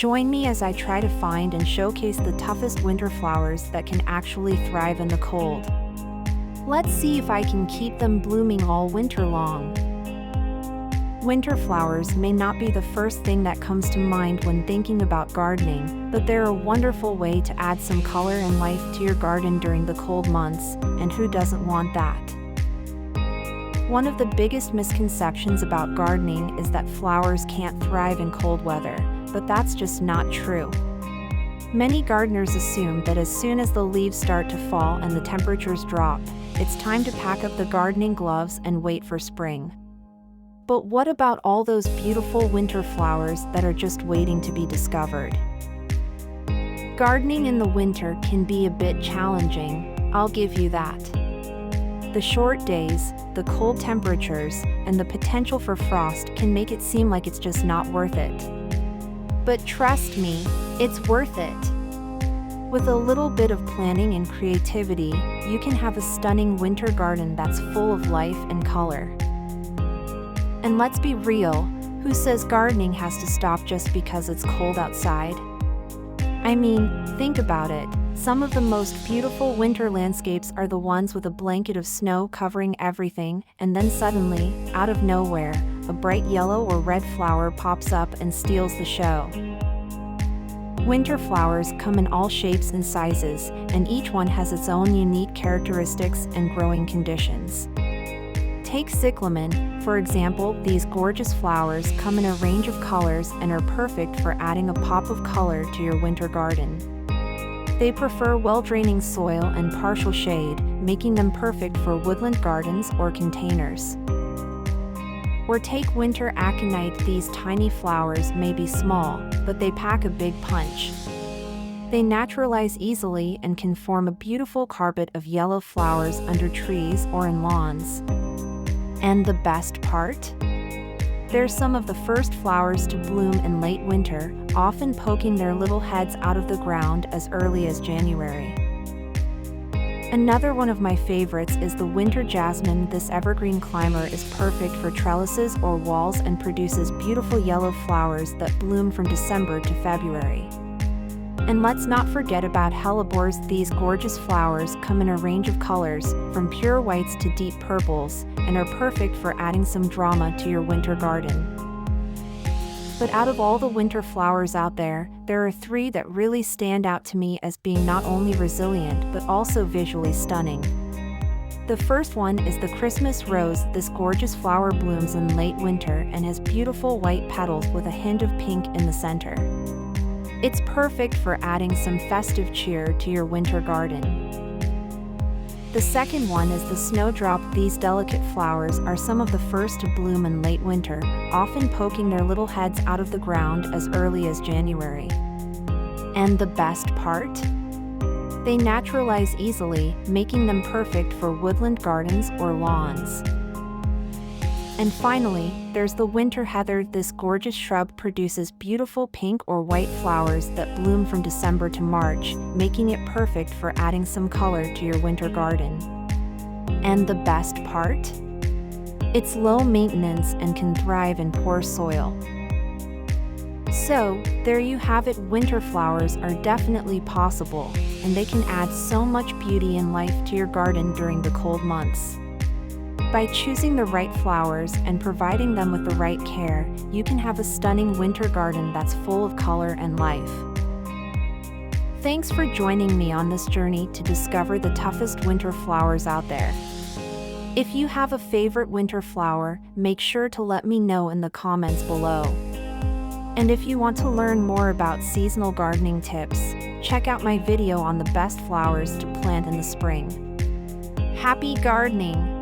Join me as I try to find and showcase the toughest winter flowers that can actually thrive in the cold. Let's see if I can keep them blooming all winter long. Winter flowers may not be the first thing that comes to mind when thinking about gardening, but they're a wonderful way to add some color and life to your garden during the cold months, and who doesn't want that? One of the biggest misconceptions about gardening is that flowers can't thrive in cold weather, but that's just not true. Many gardeners assume that as soon as the leaves start to fall and the temperatures drop, it's time to pack up the gardening gloves and wait for spring. But what about all those beautiful winter flowers that are just waiting to be discovered? Gardening in the winter can be a bit challenging, I'll give you that. The short days, the cold temperatures, and the potential for frost can make it seem like it's just not worth it. But trust me, it's worth it. With a little bit of planning and creativity, you can have a stunning winter garden that's full of life and color. And let's be real, who says gardening has to stop just because it's cold outside? I mean, think about it. Some of the most beautiful winter landscapes are the ones with a blanket of snow covering everything, and then suddenly, out of nowhere, a bright yellow or red flower pops up and steals the show. Winter flowers come in all shapes and sizes, and each one has its own unique characteristics and growing conditions. Take cyclamen, for example. These gorgeous flowers come in a range of colors and are perfect for adding a pop of color to your winter garden. They prefer well-draining soil and partial shade, making them perfect for woodland gardens or containers. Or take winter aconite. These tiny flowers may be small, but they pack a big punch. They naturalize easily and can form a beautiful carpet of yellow flowers under trees or in lawns. And the best part? They're some of the first flowers to bloom in late winter, often poking their little heads out of the ground as early as January. Another one of my favorites is the winter jasmine. This evergreen climber is perfect for trellises or walls and produces beautiful yellow flowers that bloom from December to February. And let's not forget about hellebores. These gorgeous flowers come in a range of colors, from pure whites to deep purples, and are perfect for adding some drama to your winter garden. But out of all the winter flowers out there, there are three that really stand out to me as being not only resilient but also visually stunning. The first one is the Christmas rose. This gorgeous flower blooms in late winter and has beautiful white petals with a hint of pink in the center. It's perfect for adding some festive cheer to your winter garden. The second one is the snowdrop. These delicate flowers are some of the first to bloom in late winter, often poking their little heads out of the ground as early as January. And the best part? They naturalize easily, making them perfect for woodland gardens or lawns. And finally, there's the winter heather. This gorgeous shrub produces beautiful pink or white flowers that bloom from December to March, making it perfect for adding some color to your winter garden. And the best part? It's low maintenance and can thrive in poor soil. So, there you have it. Winter flowers are definitely possible, and they can add so much beauty and life to your garden during the cold months. By choosing the right flowers and providing them with the right care, you can have a stunning winter garden that's full of color and life. Thanks for joining me on this journey to discover the toughest winter flowers out there. If you have a favorite winter flower, make sure to let me know in the comments below. And if you want to learn more about seasonal gardening tips, check out my video on the best flowers to plant in the spring. Happy gardening!